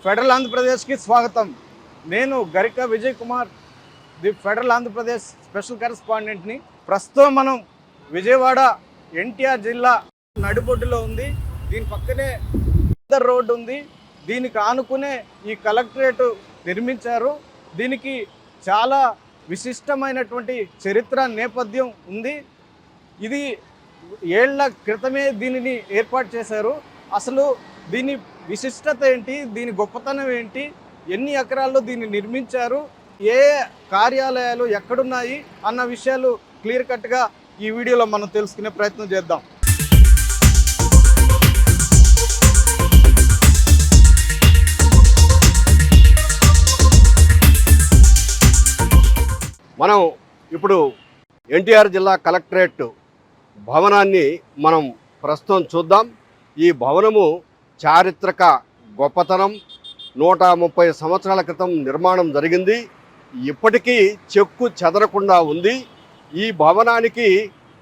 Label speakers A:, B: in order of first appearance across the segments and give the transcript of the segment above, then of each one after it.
A: Federal ఆంధ్రప్రదేశ్కి స్వాగతం. నేను Garika Vijay Kumar, the federal Andhra Pradesh special కరెస్పాండెంట్ని. ప్రస్తుతం మనం విజయవాడ ఎన్టీఆర్ జిల్లా నడిబొడ్డులో ఉంది. దీని పక్కనే రోడ్డు ఉంది. దీనికి ఆనుకునే ఈ కలెక్టరేట్ నిర్మించారు. దీనికి చాలా విశిష్టమైనటువంటి చరిత్ర నేపథ్యం ఉంది. ఇది ఏళ్ల క్రితమే దీనిని ఏర్పాటు చేశారు. అసలు దీని విశిష్టత ఏంటి, దీని గొప్పతనం ఏంటి, ఎన్ని ఎకరాల్లో దీన్ని నిర్మించారు, ఏ కార్యాలయాలు ఎక్కడున్నాయి అన్న విషయాలు క్లియర్ కట్గా ఈ వీడియోలో మనం తెలుసుకునే ప్రయత్నం చేద్దాం.
B: మనం ఇప్పుడు ఎన్టీఆర్ జిల్లా కలెక్టరేట్ భవనాన్ని మనం ప్రస్తుతం చూద్దాం. ఈ భవనము చారిత్రక గొప్పతనం. 130 సంవత్సరాల క్రితం నిర్మాణం జరిగింది. ఇప్పటికీ చెక్కు చెదరకుండా ఉంది. ఈ భవనానికి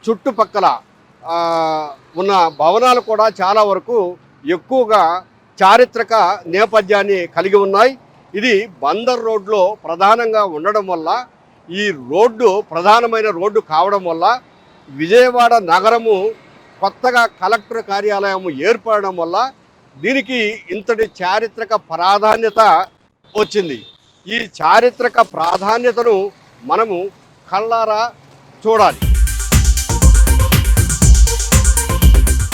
B: చుట్టుపక్కల ఉన్న భవనాలు కూడా చాలా వరకు ఎక్కువగా చారిత్రక నేపథ్యాన్ని కలిగి ఉన్నాయి. ఇది బందర్ రోడ్లో ప్రధానంగా ఉండడం వల్ల, ఈ రోడ్డు ప్రధానమైన రోడ్డు కావడం వల్ల విజయవాడ నగరము కొత్తగా కలెక్టర్ కార్యాలయం ఏర్పడడం వల్ల దీనికి ఇంతటి చారిత్రక ప్రాధాన్యత వచ్చింది. ఈ చారిత్రక ప్రాధాన్యతను మనము కళ్ళారా చూడాలి.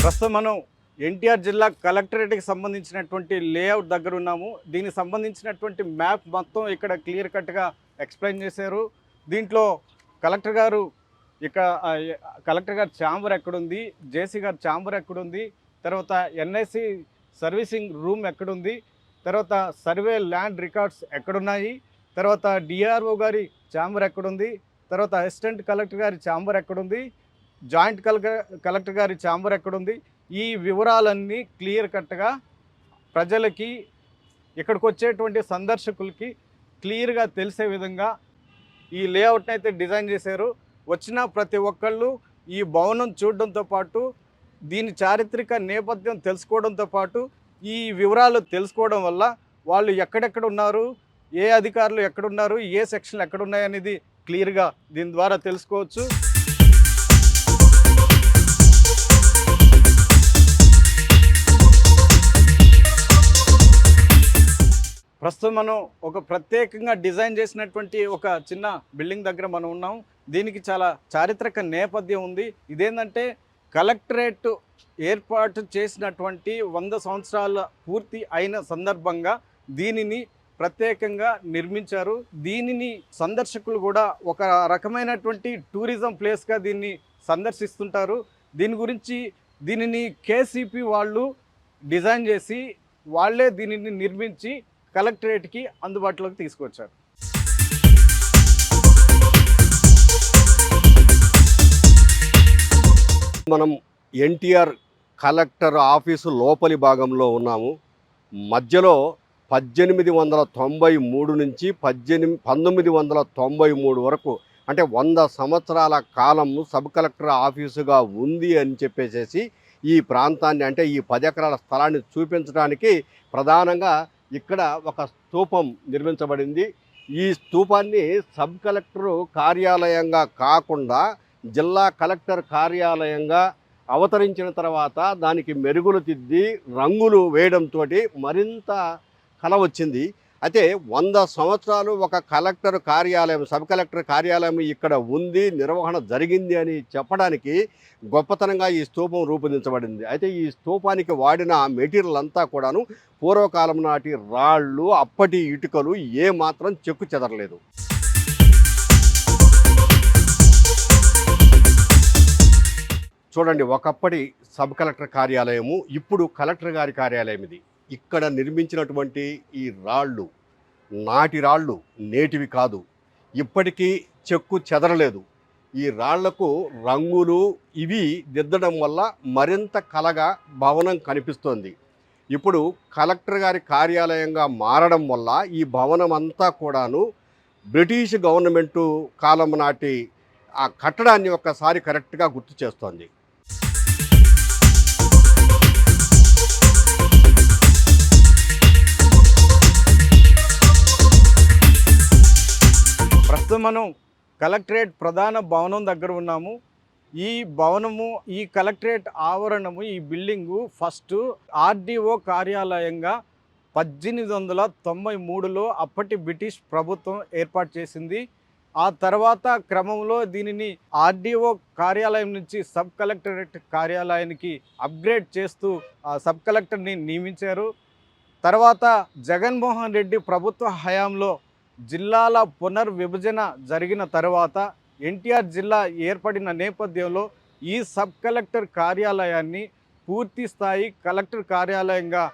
A: ప్రస్తుతం మనం ఎన్టీఆర్ జిల్లా కలెక్టరేట్కి సంబంధించినటువంటి లేఅవుట్ దగ్గర ఉన్నాము. దీనికి సంబంధించినటువంటి మ్యాప్ మొత్తం ఇక్కడ క్లియర్ కట్గా ఎక్స్ప్లెయిన్ చేశారు. దీంట్లో కలెక్టర్ గారు ఛాంబర్ ఎక్కడుంది, జేసీ గారు ఛాంబర్ ఎక్కడుంది, తర్వాత ఎన్ఐసి సర్వీసింగ్ రూమ్ ఎక్కడుంది, తర్వాత సర్వే ల్యాండ్ రికార్డ్స్ ఎక్కడున్నాయి, తర్వాత డిఆర్ఓ గారి ఛాంబర్ ఎక్కడుంది, తర్వాత అసిస్టెంట్ కలెక్టర్ గారి ఛాంబర్ ఎక్కడుంది, జాయింట్ కలెక్టర్ గారి ఛాంబర్ ఎక్కడుంది, ఈ వివరాలన్నీ క్లియర్ కట్గా ప్రజలకి, ఇక్కడికి వచ్చేటువంటి సందర్శకులకి క్లియర్గా తెలిసే విధంగా ఈ లేఅవుట్ని అయితే డిజైన్ చేశారు. వచ్చిన ప్రతి ఒక్కళ్ళు ఈ భవనం చూడడంతో పాటు, దీని చారిత్రక నేపథ్యం తెలుసుకోవడంతో పాటు, ఈ వివరాలు తెలుసుకోవడం వల్ల వాళ్ళు ఎక్కడెక్కడ ఉన్నారు, ఏ అధికారులు ఎక్కడున్నారు, ఏ సెక్షన్లు ఎక్కడున్నాయి అనేది క్లియర్గా దీని ద్వారా తెలుసుకోవచ్చు. ప్రస్తుతం మనం ఒక ప్రత్యేకంగా డిజైన్ చేసినటువంటి ఒక చిన్న బిల్డింగ్ దగ్గర మనం ఉన్నాం. దీనికి చాలా చారిత్రక నేపథ్యం ఉంది. ఇదేంటంటే కలెక్టరేట్ ఏర్పాటు చేసినటువంటి 100 సంవత్సరాల పూర్తి అయిన సందర్భంగా దీనిని ప్రత్యేకంగా నిర్మించారు. దీనిని సందర్శకులు కూడా ఒక రకమైనటువంటి టూరిజం ప్లేస్గా దీన్ని సందర్శిస్తుంటారు. దీని గురించి దీనిని కేసీపీ వాళ్ళు డిజైన్ చేసి వాళ్ళే దీనిని నిర్మించి కలెక్టరేట్కి అందుబాటులోకి తీసుకొచ్చారు.
B: మనం ఎన్టీఆర్ కలెక్టర్ ఆఫీసు లోపలి భాగంలో ఉన్నాము. మధ్యలో 1893 నుంచి 1993 వరకు, అంటే 100 సంవత్సరాల కాలం సబ్ కలెక్టర్ ఆఫీసుగా ఉంది అని చెప్పేసి ఈ ప్రాంతాన్ని, అంటే ఈ 10 ఎకరాల స్థలాన్ని చూపించడానికి ప్రధానంగా ఇక్కడ ఒక స్తూపం నిర్మించబడింది. ఈ స్తూపాన్ని సబ్ కలెక్టర్ కార్యాలయంగా కాకుండా జిల్లా కలెక్టర్ కార్యాలయంగా అవతరించిన తర్వాత దానికి మెరుగులు దిద్ది రంగులు వేయడంతో మరింత కళ వచ్చింది. అయితే 100 సంవత్సరాలు ఒక కలెక్టర్ కార్యాలయం, సబ్ కలెక్టర్ కార్యాలయం ఇక్కడ ఉంది, నిర్వహణ జరిగింది అని చెప్పడానికి గొప్పతనంగా ఈ స్తూపం రూపొందించబడింది. అయితే ఈ స్తూపానికి వాడిన మెటీరియల్ అంతా కూడాను పూర్వకాలం నాటి రాళ్ళు, అప్పటి ఇటుకలు, ఏ మాత్రం చెక్కు చెదరలేదు. చూడండి, ఒకప్పటి సబ్ కలెక్టర్ కార్యాలయము, ఇప్పుడు కలెక్టర్ గారి కార్యాలయం ఇది. ఇక్కడ నిర్మించినటువంటి ఈ రాళ్ళు నాటి రాళ్ళు, నేటివి కాదు. ఇప్పటికీ చెక్కు చెదరలేదు. ఈ రాళ్లకు రంగులు ఇవి దిద్దడం వల్ల మరింత కళగా భవనం కనిపిస్తోంది. ఇప్పుడు కలెక్టర్ గారి కార్యాలయంగా మారడం వల్ల ఈ భవనం అంతా కూడాను బ్రిటిష్ గవర్నమెంటు కాలం నాటి ఆ కట్టడాన్ని ఒక్కసారి కరెక్ట్గా గుర్తు చేస్తోంది.
A: ప్రస్తుతం మనం కలెక్టరేట్ ప్రధాన భవనం దగ్గర ఉన్నాము. ఈ భవనము, ఈ కలెక్టరేట్ ఆవరణము, ఈ బిల్డింగు ఫస్ట్ ఆర్డీఓ కార్యాలయంగా 1893లో అప్పటి బ్రిటిష్ ప్రభుత్వం ఏర్పాటు చేసింది. ఆ తర్వాత క్రమంలో దీనిని ఆర్డీఓ కార్యాలయం నుంచి సబ్ కలెక్టరేట్ కార్యాలయానికి అప్గ్రేడ్ చేస్తూ ఆ సబ్ కలెక్టర్ని నియమించారు. తర్వాత జగన్మోహన్ రెడ్డి ప్రభుత్వ హయాంలో జిల్లాల పునర్విభజన జరిగిన తర్వాత ఎన్టీఆర్ జిల్లా ఏర్పడిన నేపథ్యంలో ఈ సబ్ కలెక్టర్ కార్యాలయాన్ని పూర్తి స్థాయి కలెక్టర్ కార్యాలయంగా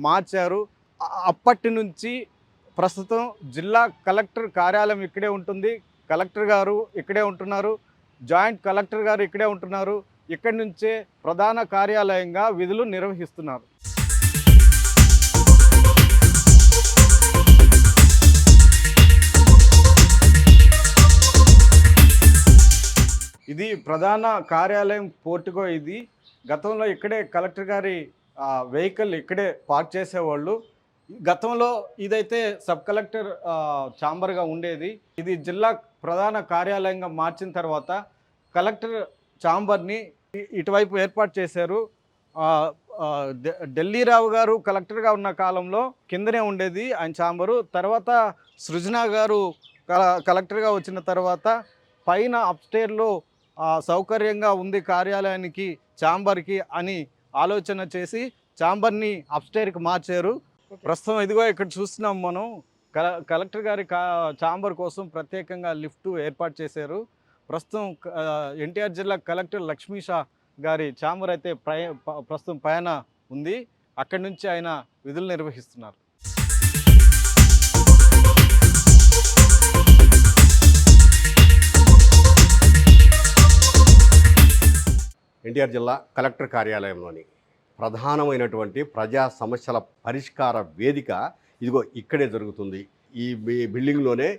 A: మార్చారు. అప్పటి నుంచి ప్రస్తుతం జిల్లా కలెక్టర్ కార్యాలయం ఇక్కడే ఉంటుంది. కలెక్టర్ గారు ఇక్కడే ఉంటున్నారు, జాయింట్ కలెక్టర్ గారు ఇక్కడే ఉంటున్నారు. ఇక్కడి నుంచే ప్రధాన కార్యాలయంగా విధులు నిర్వహిస్తున్నారు. ఇది ప్రధాన కార్యాలయం పోర్టుగో. ఇది గతంలో ఇక్కడే కలెక్టర్ గారి వెహికల్ ఇక్కడే పార్క్ చేసేవాళ్ళు. గతంలో ఇదైతే సబ్ కలెక్టర్ ఛాంబర్గా ఉండేది. ఇది జిల్లా ప్రధాన కార్యాలయంగా మార్చిన తర్వాత కలెక్టర్ ఛాంబర్ని ఇటువైపు ఏర్పాటు చేశారు. ఢిల్లీరావు గారు కలెక్టర్గా ఉన్న కాలంలో కిందనే ఉండేది ఆయన ఛాంబరు. తర్వాత సృజన గారు కలెక్టర్గా వచ్చిన తర్వాత పైన అప్స్టేర్లో సౌకర్యంగా ఉంది కార్యాలయానికి, ఛాంబర్కి అని ఆలోచన చేసి ఛాంబర్ని అప్స్టేర్కి మార్చారు. ప్రస్తుతం ఇదిగో ఇక్కడ చూస్తున్నాం మనం కలెక్టర్ గారి ఛాంబర్ కోసం ప్రత్యేకంగా లిఫ్ట్ ఏర్పాటు చేశారు. ప్రస్తుతం ఎన్టీఆర్ జిల్లా కలెక్టర్ లక్ష్మీషా గారి ఛాంబర్ అయితే ప్రస్తుతం పైన ఉంది. అక్కడి నుంచి ఆయన విధులు నిర్వహిస్తున్నారు.
B: ఎన్టీఆర్ జిల్లా కలెక్టర్ కార్యాలయంలోని ప్రధానమైనటువంటి ప్రజా సమస్యల పరిష్కార వేదిక ఇదిగో ఇక్కడే జరుగుతుంది. ఈ బిల్డింగ్లోనే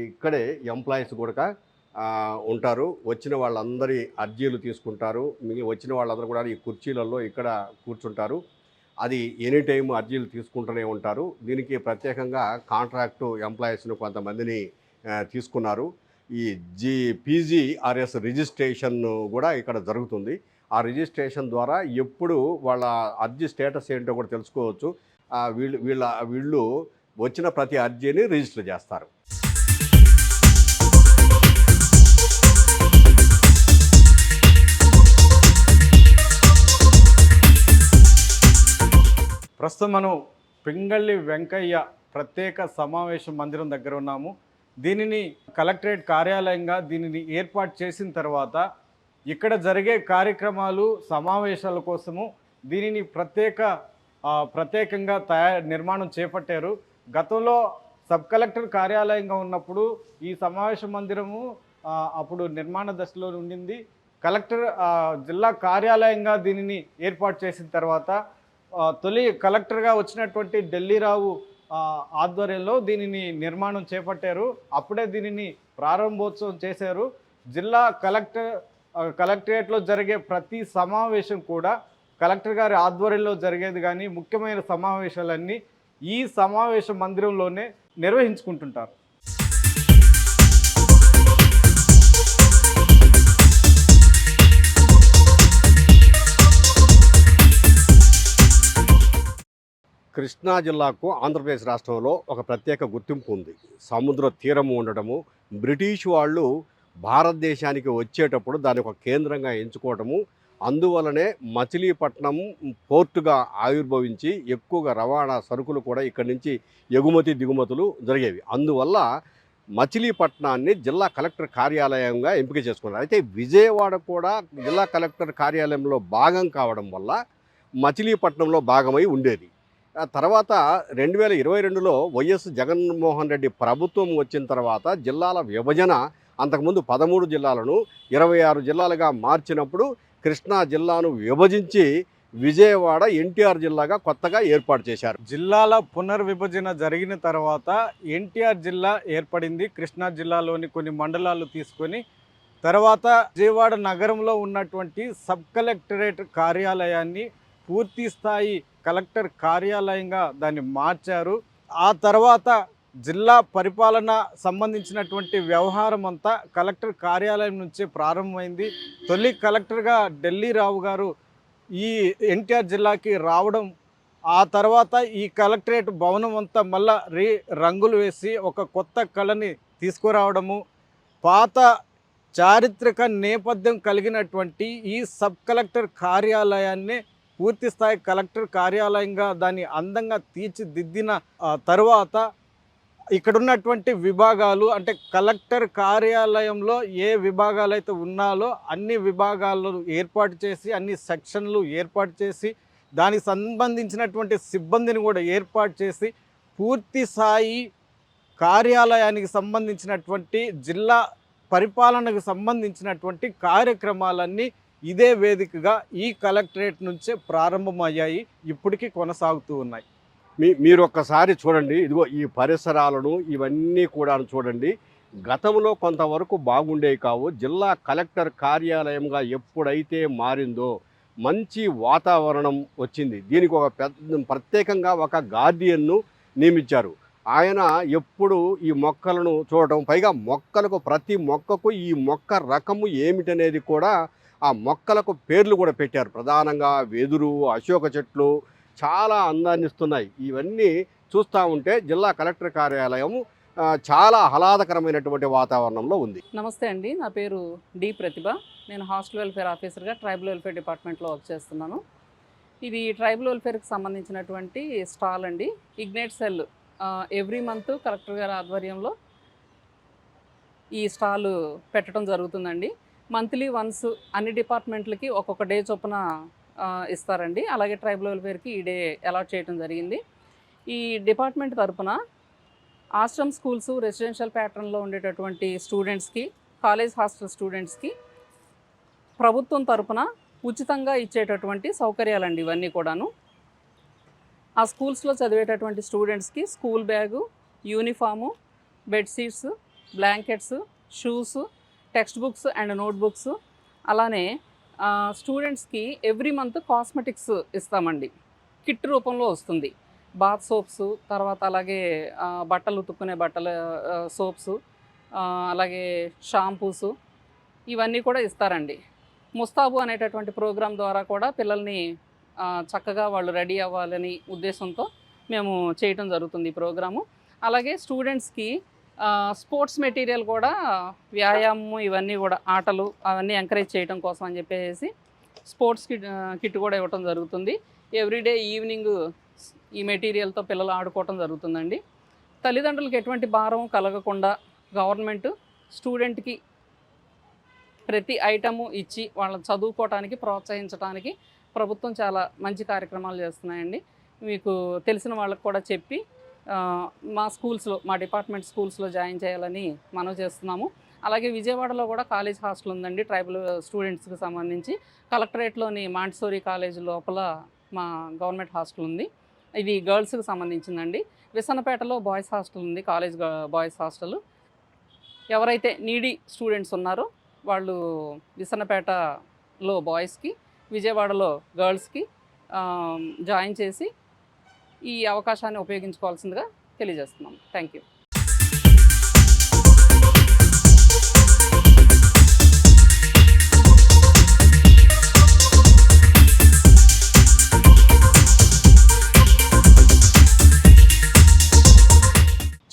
B: ఇక్కడే ఎంప్లాయీస్ కూడా ఉంటారు. వచ్చిన వాళ్ళందరి అర్జీలు తీసుకుంటారు. వచ్చిన వాళ్ళందరూ కూడా ఈ కుర్చీలలో ఇక్కడ కూర్చుంటారు. అది ఎనీ టైం అర్జీలు తీసుకుంటూనే ఉంటారు. దీనికి ప్రత్యేకంగా కాంట్రాక్టు ఎంప్లాయీస్ను కొంతమందిని తీసుకున్నారు. ఈ పీజీఆర్ఎస్ రిజిస్ట్రేషన్ కూడా ఇక్కడ జరుగుతుంది. ఆ రిజిస్ట్రేషన్ ద్వారా ఎప్పుడు వాళ్ళ అర్జీ స్టేటస్ ఏంటో కూడా తెలుసుకోవచ్చు. వీళ్ళు వచ్చిన ప్రతి అర్జీని రిజిస్టర్ చేస్తారు.
A: ప్రస్తుతం మనం పింగళి వెంకయ్య ప్రత్యేక సమావేశ మందిరం దగ్గర ఉన్నాము. దీనిని కలెక్టరేట్ కార్యాలయంగా దీనిని ఏర్పాటు చేసిన తర్వాత ఇక్కడ జరిగే కార్యక్రమాలు, సమావేశాల కోసము దీనిని ప్రత్యేకంగా నిర్మాణం చేపట్టారు. గతంలో సబ్ కలెక్టర్ కార్యాలయంగా ఉన్నప్పుడు ఈ సమావేశ మందిరము అప్పుడు నిర్మాణ దశలో ఉండింది. కలెక్టర్ జిల్లా కార్యాలయంగా దీనిని ఏర్పాటు చేసిన తర్వాత తొలి కలెక్టర్గా వచ్చినటువంటి ఢిల్లీరావు ఆధ్వర్యంలో దీనిని నిర్మాణం చేపట్టారు. అప్పుడే దీనిని ప్రారంభోత్సవం చేశారు. జిల్లా కలెక్టరేట్లో జరిగే ప్రతి సమావేశం కూడా కలెక్టర్ గారి ఆధ్వర్యంలో జరిగేది. కానీ ముఖ్యమైన సమావేశాలన్నీ ఈ సమావేశ మందిరంలోనే నిర్వహించుకుంటుంటారు.
B: కృష్ణా జిల్లాకు ఆంధ్రప్రదేశ్ రాష్ట్రంలో ఒక ప్రత్యేక గుర్తింపు ఉంది. సముద్ర తీరము ఉండటము, బ్రిటిష్ వాళ్ళు భారతదేశానికి వచ్చేటప్పుడు దాన్ని ఒక కేంద్రంగా ఎంచుకోవటము, అందువలనే మచిలీపట్నం పోర్టుగా ఆవిర్భవించి ఎక్కువగా రవాణా సరుకులు కూడా ఇక్కడి నుంచి ఎగుమతి దిగుమతులు జరిగేవి. అందువల్ల మచిలీపట్నాన్ని జిల్లా కలెక్టర్ కార్యాలయంగా ఎంపిక చేసుకున్నారు. అయితే విజయవాడ కూడా జిల్లా కలెక్టర్ కార్యాలయంలో భాగం కావడం వల్ల మచిలీపట్నంలో భాగమై ఉండేది. తర్వాత 2022లో వైఎస్ జగన్మోహన్ రెడ్డి ప్రభుత్వం వచ్చిన తర్వాత జిల్లాల విభజన అంతకుముందు 13 జిల్లాలను 26 జిల్లాలుగా మార్చినప్పుడు కృష్ణా జిల్లాను విభజించి విజయవాడ ఎన్టీఆర్ జిల్లాగా కొత్తగా ఏర్పాటు చేశారు.
A: జిల్లాల పునర్విభజన జరిగిన తర్వాత ఎన్టీఆర్ జిల్లా ఏర్పడింది. కృష్ణా జిల్లాలోని కొన్ని మండలాలు తీసుకొని తర్వాత విజయవాడ నగరంలో ఉన్నటువంటి సబ్ కలెక్టరేట్ కార్యాలయాన్ని పూర్తి స్థాయి కలెక్టర్ కార్యాలయంగా దాన్ని మార్చారు. ఆ తర్వాత జిల్లా పరిపాలన సంబంధించినటువంటి వ్యవహారం అంతా కలెక్టర్ కార్యాలయం నుంచే ప్రారంభమైంది. తొలి కలెక్టర్గా ఢిల్లీ రావు గారు ఈ ఎన్టీఆర్ జిల్లాకి రావడం, ఆ తర్వాత ఈ కలెక్టరేట్ భవనం అంతా మళ్ళా రంగులు వేసి ఒక కొత్త కళని తీసుకురావడము, పాత చారిత్రక నేపథ్యం కలిగినటువంటి ఈ సబ్ కలెక్టర్ కార్యాలయాన్ని పూర్తి స్థాయి కలెక్టర్ కార్యాలయంగా దాన్ని అందంగా తీర్చిదిద్దిన తరువాత ఇక్కడున్నటువంటి విభాగాలు, అంటే కలెక్టర్ కార్యాలయంలో ఏ విభాగాలు అయితే ఉన్నాలో అన్ని విభాగాలను ఏర్పాటు చేసి, అన్ని సెక్షన్లు ఏర్పాటు చేసి, దానికి సంబంధించినటువంటి సిబ్బందిని కూడా ఏర్పాటు చేసి, పూర్తి స్థాయి కార్యాలయానికి సంబంధించినటువంటి జిల్లా పరిపాలనకు సంబంధించినటువంటి కార్యక్రమాలన్నీ ఇదే వేదికగా ఈ కలెక్టరేట్ నుంచే ప్రారంభమయ్యాయి, ఇప్పటికీ కొనసాగుతూ ఉన్నాయి.
B: మీరు ఒక్కసారి చూడండి, ఇదిగో ఈ పరిసరాలను ఇవన్నీ కూడా చూడండి. గతంలో కొంతవరకు బాగుండేవి కావు. జిల్లా కలెక్టర్ కార్యాలయంగా ఎప్పుడైతే మారిందో మంచి వాతావరణం వచ్చింది. దీనికి ఒక ప్రత్యేకంగా ఒక గార్డియన్ను నియమించారు. ఆయన ఎప్పుడు ఈ మొక్కలను చూడటం, పైగా మొక్కలకు ప్రతి మొక్కకు ఈ మొక్క రకము ఏమిటనేది కూడా ఆ మొక్కలకు పేర్లు కూడా పెట్టారు. ప్రధానంగా వెదురు, అశోక చెట్లు చాలా అందాన్ని ఇస్తున్నాయి. ఇవన్నీ చూస్తూ ఉంటే జిల్లా కలెక్టర్ కార్యాలయం చాలా ఆహ్లాదకరమైనటువంటి వాతావరణంలో ఉంది.
C: నమస్తే అండి, నా పేరు డి ప్రతిభ. నేను హాస్టల్ వెల్ఫేర్ ఆఫీసర్గా ట్రైబల్ వెల్ఫేర్ డిపార్ట్మెంట్లో వర్క్ చేస్తున్నాను. ఇది ట్రైబల్ వెల్ఫేర్కి సంబంధించినటువంటి స్టాల్ అండి. Ignite cell every month collector గారి ఆధ్వర్యంలో ఈ స్టాల్ పెట్టడం జరుగుతుందండి. మంత్లీ వన్స్ అన్ని డిపార్ట్మెంట్లకి ఒక్కొక్క డే చొప్పున ఇస్తారండి. అలాగే ట్రైబల్ వెల్ఫేర్కి ఈ డే అలాట్ చేయడం జరిగింది. ఈ డిపార్ట్మెంట్ తరపున ఆశ్రమ్ స్కూల్స్, రెసిడెన్షియల్ ప్యాటర్న్లో ఉండేటటువంటి స్టూడెంట్స్కి, కాలేజ్ హాస్టల్ స్టూడెంట్స్కి ప్రభుత్వం తరపున ఉచితంగా ఇచ్చేటటువంటి సౌకర్యాలండి ఇవన్నీ కూడాను. ఆ స్కూల్స్లో చదివేటటువంటి స్టూడెంట్స్కి school bag, uniform, bedsheets, blankets, shoes, text books and notebooks, అలానే స్టూడెంట్స్కి ఎవ్రీ మంత్ కాస్మెటిక్స్ ఇస్తామండి. కిట్ రూపంలో వస్తుంది. బాత్ సోప్స్, తర్వాత అలాగే బట్టలు ఉతుక్కునే బట్టల సోప్స్, అలాగే షాంపూస్, ఇవన్నీ కూడా ఇస్తారండి. ముస్తాబు అనేటటువంటి ప్రోగ్రాం ద్వారా కూడా పిల్లల్ని చక్కగా వాళ్ళు రెడీ అవ్వాలని ఉద్దేశంతో మేము చేయటం జరుగుతుంది ఈ ప్రోగ్రాము. అలాగే స్టూడెంట్స్కి స్పోర్ట్స్ మెటీరియల్ కూడా, వ్యాయామం ఇవన్నీ కూడా, ఆటలు అవన్నీ ఎంకరేజ్ చేయడం కోసం అని చెప్పేసి స్పోర్ట్స్ కిట్ కూడా ఇవ్వటం జరుగుతుంది. ఎవ్రీడే ఈవినింగ్ ఈ మెటీరియల్తో పిల్లలు ఆడుకోవటం జరుగుతుందండి. తల్లిదండ్రులకు ఎటువంటి భారం కలగకుండా గవర్నమెంట్ స్టూడెంట్కి ప్రతి ఐటము ఇచ్చి వాళ్ళని చదువుకోవటానికి ప్రోత్సహించడానికి ప్రభుత్వం చాలా మంచి కార్యక్రమాలు చేస్తున్నాయండి. మీకు తెలిసిన వాళ్ళకు కూడా చెప్పి మా స్కూల్స్లో, మా డిపార్ట్మెంట్ స్కూల్స్లో జాయిన్ చేయాలని మనం చేస్తున్నాము. అలాగే విజయవాడలో కూడా కాలేజ్ హాస్టల్ ఉందండి ట్రైబల్ స్టూడెంట్స్కి సంబంధించి. కలెక్టరేట్లోని మాంటిసోరీ కాలేజ్ లోపల మా గవర్నమెంట్ హాస్టల్ ఉంది. ఇది గర్ల్స్కి సంబంధించిందండి. విసన్నపేటలో బాయ్స్ హాస్టల్ ఉంది, కాలేజ్ బాయ్స్ హాస్టల్. ఎవరైతే నీడీ స్టూడెంట్స్ ఉన్నారో వాళ్ళు విసన్నపేటలో బాయ్స్కి, విజయవాడలో గర్ల్స్కి జాయిన్ చేసి ఈ అవకాశాన్ని ఉపయోగించుకోవాల్సిందిగా తెలియజేస్తున్నాం. Thank you.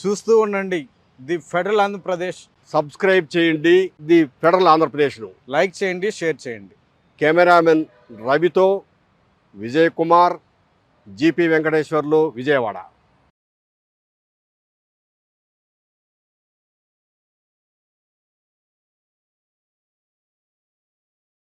A: చూస్తూ ఉండండి ది ఫెడరల్ ఆంధ్రప్రదేశ్.
B: సబ్స్క్రైబ్ చేయండి ది ఫెడరల్ ఆంధ్రప్రదేశ్ను.
A: లైక్ చేయండి, షేర్ చేయండి.
B: కెమెరామెన్ రవితో విజయ్ కుమార్, జీపీ వెంకటేశ్వర్లు, విజయవాడ.